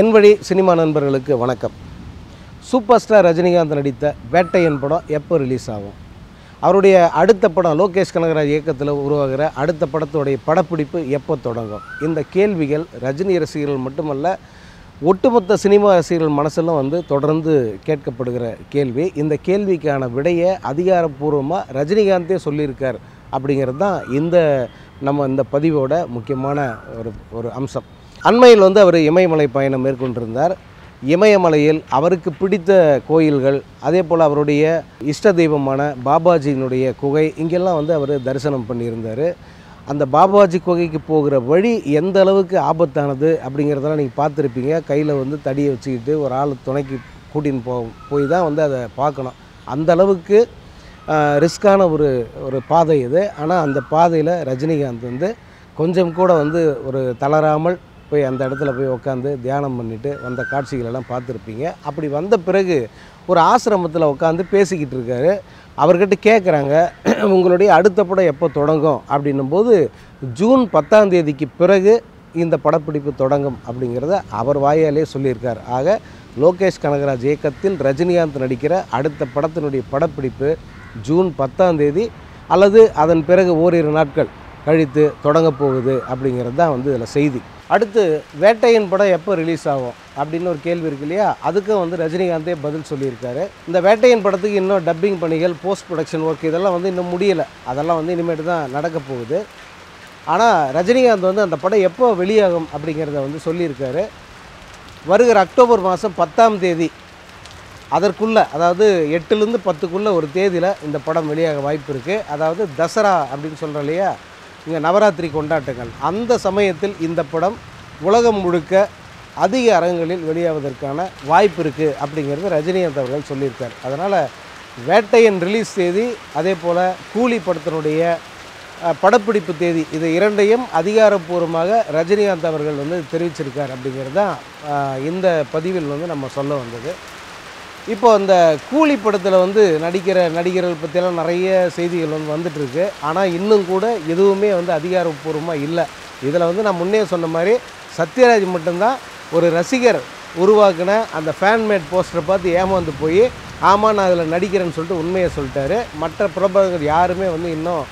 என் வழி சினிமா நண்பர்களுக்கு வணக்கம். சூப்பர் ஸ்டார் ரஜினிகாந்த் நடித்த வேட்டையன் படம் எப்போ ரிலீஸ் ஆகும்? அவருடைய அடுத்த படம் லோகேஷ் கனகராஜ் இயக்கத்தில் உருவாகிற அடுத்த படத்துடைய படப்பிடிப்பு எப்போ தொடங்கும்? இந்த கேள்விகள் ரஜினி ரசிகர்கள் மட்டுமல்ல, ஒட்டுமொத்த சினிமா ரசிகர்கள் மனசிலும் தொடர்ந்து கேட்கப்படுகிற கேள்வி. இந்த கேள்விக்கான விடையை அதிகாரப்பூர்வமாக ரஜினிகாந்தே சொல்லியிருக்கார் அப்படிங்கிறது தான் இந்த பதிவோட முக்கியமான ஒரு அம்சம். அண்மையில் அவர் இமயமலை பயணம் மேற்கொண்டிருந்தார். இமயமலையில் அவருக்கு பிடித்த கோயில்கள், அதே போல் அவருடைய இஷ்ட தெய்வமான பாபாஜியினுடைய குகை, இங்கெல்லாம் அவர் தரிசனம் பண்ணியிருந்தார். அந்த பாபாஜி குகைக்கு போகிற வழி எந்த அளவுக்கு ஆபத்தானது அப்படிங்கிறதெல்லாம் நீங்கள் பார்த்துருப்பீங்க. கையில் தடியை வச்சுக்கிட்டு ஒரு ஆள் துணைக்கு கூட்டின்னு போய் தான் அதை பார்க்கணும். அந்த அளவுக்கு ரிஸ்கான ஒரு பாதை இது. ஆனால் அந்த பாதையில் ரஜினிகாந்த் கொஞ்சம் கூட ஒரு தளராமல் போய் அந்த இடத்துல போய் உட்காந்து தியானம் பண்ணிவிட்டு வந்த காட்சிகளெல்லாம் பார்த்துருப்பீங்க. அப்படி வந்த பிறகு ஒரு ஆசிரமத்தில் உட்காந்து பேசிக்கிட்டு இருக்காரு. அவர்கிட்ட கேட்குறாங்க, உங்களுடைய அடுத்த படம் எப்போ தொடங்கும் அப்படின்னும்போது, ஜூன் 10ஆம் தேதிக்கு பிறகு இந்த படப்பிடிப்பு தொடங்கும் அப்படிங்கிறத அவர் வாயாலே சொல்லியிருக்கார். ஆக லோகேஷ் கனகராஜ் இயக்கத்தில் ரஜினிகாந்த் நடிக்கிற அடுத்த படத்தினுடைய படப்பிடிப்பு ஜூன் 10ஆம் தேதி அல்லது அதன் பிறகு ஓரிரு நாட்கள் கழித்து தொடங்க போகுது அப்படிங்கிறது தான் இதில் செய்தி. அடுத்து வேட்டையன் படம் எப்போ ரிலீஸ் ஆகும் அப்படின்னு ஒரு கேள்வி இருக்கு இல்லையா? அதுக்கும் ரஜினிகாந்தே பதில் சொல்லியிருக்காரு. இந்த வேட்டையன் படத்துக்கு இன்னும் டப்பிங் பணிகள், போஸ்ட் ப்ரொடக்ஷன் ஒர்க் இதெல்லாம் இன்னும் முடியலை. அதெல்லாம் இனிமேட்டு தான் நடக்க போகுது. ஆனால் ரஜினிகாந்த் அந்த படம் எப்போ வெளியாகும் அப்படிங்கிறத சொல்லியிருக்காரு. வருகிற அக்டோபர் மாதம் 10ஆம் தேதி அதற்குள்ளே, அதாவது 8லேருந்து 10க்குள்ளே ஒரு தேதியில் இந்த படம் வெளியாக வாய்ப்பு இருக்குது. அதாவது தசரா அப்படின்னு சொல்கிறோம் இல்லையா, இங்கே நவராத்திரி கொண்டாட்டங்கள், அந்த சமயத்தில் இந்த படம் உலகம் முழுக்க அதிக அரங்குகளில் வெளியாவதற்கான வாய்ப்பு இருக்குது அப்படிங்கிறது ரஜினிகாந்த் அவர்கள் சொல்லியிருக்கார். அதனால் வேட்டையன் ரிலீஸ் தேதி, அதே போல் கூலி படத்தினுடைய படப்பிடிப்பு தேதி, இது இரண்டையும் அதிகாரப்பூர்வமாக ரஜினிகாந்த் அவர்கள் தெரிவிச்சிருக்கார் அப்படிங்கிறது தான் இந்த பதிவில் நம்ம சொல்ல வந்தது. இப்போ அந்த கூலி படத்தில் நடிக்கிற நடிகர்கள் பற்றியெல்லாம் நிறைய செய்திகள் வந்துட்டுருக்கு. ஆனால் இன்னும் கூட எதுவுமே அதிகாரப்பூர்வமாக இல்லை. இதில் நான் முன்னே சொன்ன மாதிரி சத்யராஜ் மட்டும்தான் ஒரு ரசிகர் உருவாக்கின அந்த ஃபேன்மேட் போஸ்டரை பார்த்து ஏமாந்து போய், ஆமாம் நான் அதில் நடிக்கிறேன்னு சொல்லிட்டு உண்மையை சொல்லிட்டாரு. மற்ற பிரபலங்கள் யாருமே இன்னும்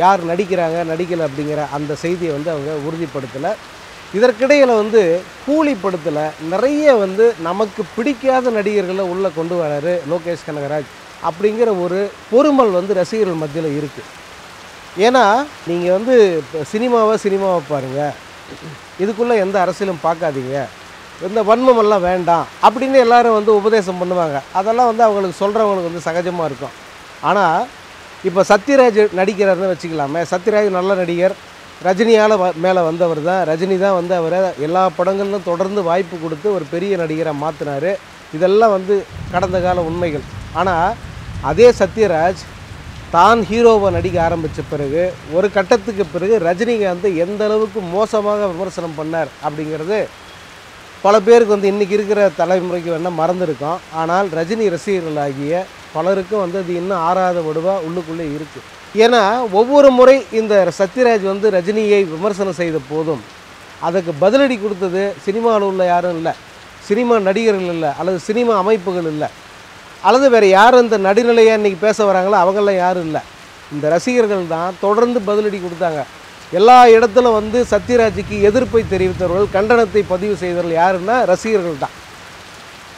யார் நடிக்கிறாங்க நடிக்கலை அப்படிங்கிற அந்த செய்தியை அவங்க உறுதிப்படுத்தலை. இதற்கிடையில் கூலி படத்தில் நிறைய நமக்கு பிடிக்காத நடிகர்களை உள்ளே கொண்டு வராரு லோகேஷ் கனகராஜ் அப்படிங்கிற ஒரு பொறுமல் ரசிகர்கள் மத்தியில் இருக்குது. ஏன்னா நீங்கள் சினிமாவை பாருங்கள், இதுக்குள்ளே எந்த அரசியலும் பார்க்காதீங்க, இந்த வன்மமெல்லாம் வேண்டாம் அப்படின்னு எல்லோரும் உபதேசம் பண்ணுவாங்க. அதெல்லாம் அவங்களுக்கு சொல்கிறவங்களுக்கு சகஜமாக இருக்கும். ஆனால் இப்போ சத்யராஜ் நடிக்கிறாருன்னு வச்சுக்கலாமே, சத்யராஜ் நல்ல நடிகர், ரஜினியால் மேலே வந்தவர் தான். ரஜினி தான் அவரை எல்லா படங்களிலும் தொடர்ந்து வாய்ப்பு கொடுத்து ஒரு பெரிய நடிகராக மாற்றினார். இதெல்லாம் கடந்த கால உண்மைகள். ஆனால் அதே சத்யராஜ் தான் ஹீரோவை நடிக்க ஆரம்பித்த பிறகு, ஒரு கட்டத்துக்கு பிறகு ரஜினிகாந்த் எந்த அளவுக்கு மோசமாக விமர்சனம் பண்ணார் அப்படிங்கிறது பல பேருக்கு இன்றைக்கி இருக்கிற தலைமுறைக்கு வேணால் மறந்துருக்கோம். ஆனால் ரஜினி ரசிகர்களாகிய பலருக்கும் அது இன்னும் ஆறாத வடுவாக உள்ளுக்குள்ளே இருக்குது. ஏன்னா ஒவ்வொரு முறை இந்த சத்யராஜ் ரஜினியை விமர்சனம் செய்த போதும் அதுக்கு பதிலடி கொடுத்தது சினிமாவில் உள்ள யாரும் இல்லை, சினிமா நடிகர்கள் இல்லை, அல்லது சினிமா அமைப்புகள் இல்லை, அல்லது வேறு யாரும் இந்த நடுநிலையாக இன்றைக்கி பேச வராங்களோ அவங்களாம் யாரும் இல்லை. இந்த ரசிகர்கள் தான் தொடர்ந்து பதிலடி கொடுத்தாங்க. எல்லா இடத்துலும் சத்யராஜுக்கு எதிர்ப்பை தெரிவித்தவர்கள், கண்டனத்தை பதிவு செய்தவர்கள் யாருன்னா ரசிகர்கள் தான்.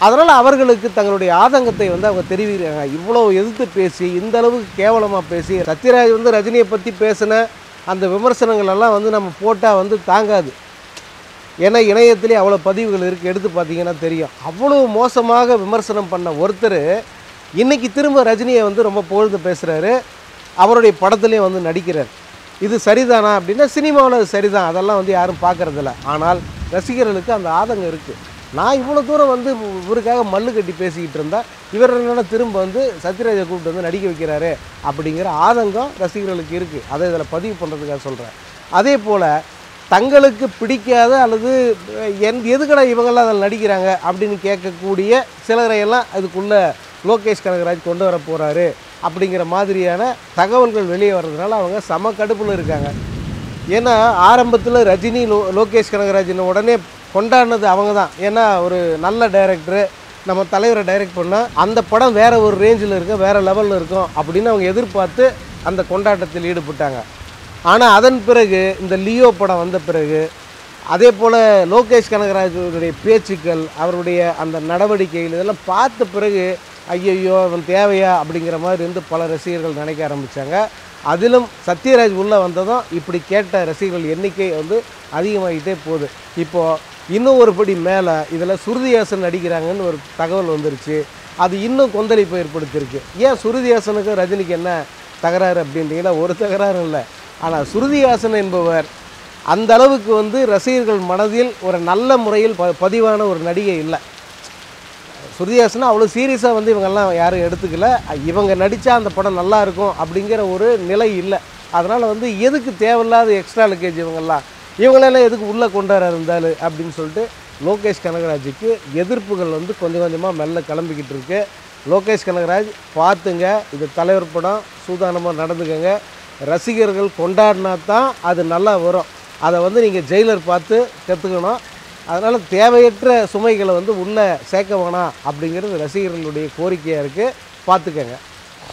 அதனால் அவர்களுக்கு தங்களுடைய ஆதங்கத்தை அவங்க தெரிவிக்கிறாங்க. இவ்வளோ எதிர்த்து பேசி, இந்த அளவுக்கு கேவலமாக பேசி, சத்யராஜ் ரஜினியை பற்றி பேசின அந்த விமர்சனங்கள் எல்லாம் நம்ம போட்டால் தாங்காது. ஏன்னா இணையத்திலே அவ்வளோ பதிவுகள் இருக்குது, எடுத்து பார்த்தீங்கன்னா தெரியும். அவ்வளோ மோசமாக விமர்சனம் பண்ண ஒருத்தர் இன்றைக்கி திரும்ப ரஜினியை ரொம்ப புகழ்ந்து பேசுகிறாரு, அவருடைய படத்துலேயும் நடிக்கிறார். இது சரிதானா அப்படின்னா சினிமாவில் அது சரிதான், அதெல்லாம் யாரும் பார்க்குறதில்ல. ஆனால் ரசிகர்களுக்கு அந்த ஆதங்கம் இருக்குது. நான் இவ்வளோ தூரம் இவருக்காக மல்லு கட்டி பேசிக்கிட்டு இருந்தால் இவர் என்னென்னா திரும்ப சத்யராஜை கூப்பிட்டு நடிக்க வைக்கிறாரு அப்படிங்கிற ஆதங்கம் ரசிகர்களுக்கு இருக்குது. அதை இதில் பதிவு பண்ணுறதுக்காக சொல்கிறேன். அதே போல் தங்களுக்கு பிடிக்காத அல்லது எதுக்கடா இவங்கெல்லாம் அதில் நடிக்கிறாங்க அப்படின்னு கேட்கக்கூடிய சிலரையெல்லாம் அதுக்குள்ளே லோகேஷ் கனகராஜ் கொண்டு வர போகிறாரு அப்படிங்கிற மாதிரியான தகவல்கள் வெளியே வர்றதுனால அவங்க சம கடுப்பில் இருக்காங்க. ஏன்னா ஆரம்பத்தில் ரஜினி லோகேஷ் கனகராஜின் உடனே கொண்டாடினது அவங்க தான். ஏன்னா ஒரு நல்ல டைரக்டரு நம்ம தலைவரை டைரக்ட் பண்ணால் அந்த படம் வேறு ஒரு ரேஞ்சில் இருக்கும், வேறு லெவலில் இருக்கும் அப்படின்னு அவங்க எதிர்பார்த்து அந்த கொண்டாட்டத்தில் ஈடுபட்டாங்க. ஆனால் அதன் பிறகு இந்த லியோ படம் வந்த பிறகு அதே போல் லோகேஷ் கனகராஜுடைய பேச்சுக்கள், அவருடைய அந்த நடவடிக்கைகள் இதெல்லாம் பார்த்த பிறகு ஐயையோ அவன் தேவையா அப்படிங்கிற மாதிரி இருந்து பல ரசிகர்கள் நினைக்க ஆரம்பித்தாங்க. அதிலும் சத்யராஜ் உள்ளே வந்ததும் இப்படி கேட்ட ரசிகர்கள் எண்ணிக்கை வந்து அதிகமாகிட்டே போகுது. இப்போது இன்னும் ஒரு படி மேலே இதில் சுருதிஹாசன் நடிக்கிறாங்கன்னு ஒரு தகவல் வந்துருச்சு. அது இன்னும் கொந்தளிப்பை ஏற்படுத்தியிருக்கு. ஏன் சுருதிஹாசனுக்கு ரஜினிக்கு என்ன தகராறு அப்படின்றீங்கன்னா ஒரு தகராறும் இல்லை. ஆனால் சுருதிஹாசன் என்பவர் அந்த அளவுக்கு வந்து ரசிகர்கள் மனதில் ஒரு நல்ல முறையில் பதிவான ஒரு நடிகை இல்லை. சுருதிஹாசனா அவ்வளோ சீரியஸாக வந்து இவங்கெல்லாம் யாரும் எடுத்துக்கல. இவங்க நடித்தா அந்த படம் நல்லா இருக்கும் அப்படிங்கிற ஒரு நிலை இல்லை. அதனால் வந்து எதுக்கு தேவையில்லாத எக்ஸ்ட்ரா லக்கேஜ் இவங்களெல்லாம் எதுக்கு உள்ளே கொண்டாட இருந்தாலும் அப்படின்னு சொல்லிட்டு லோகேஷ் கனகராஜுக்கு எதிர்ப்புகள் வந்து கொஞ்சம் கொஞ்சமாக மெல்ல கிளம்பிக்கிட்டு இருக்கு. லோகேஷ் கனகராஜ் பார்த்துங்க, இது தலைவர் படம், சூதானமாக நடந்துக்கங்க. ரசிகர்கள் கொண்டாடினா தான் அது நல்லா வரும். அதை வந்து நீங்கள் ஜெயிலர் பார்த்து கற்றுக்கணும். அதனால் தேவையற்ற சுமைகளை வந்து உள்ளே சேர்க்க வேணாம் அப்படிங்கிறது ரசிகர்களுடைய கோரிக்கையாக இருக்குது. பார்த்துக்கங்க.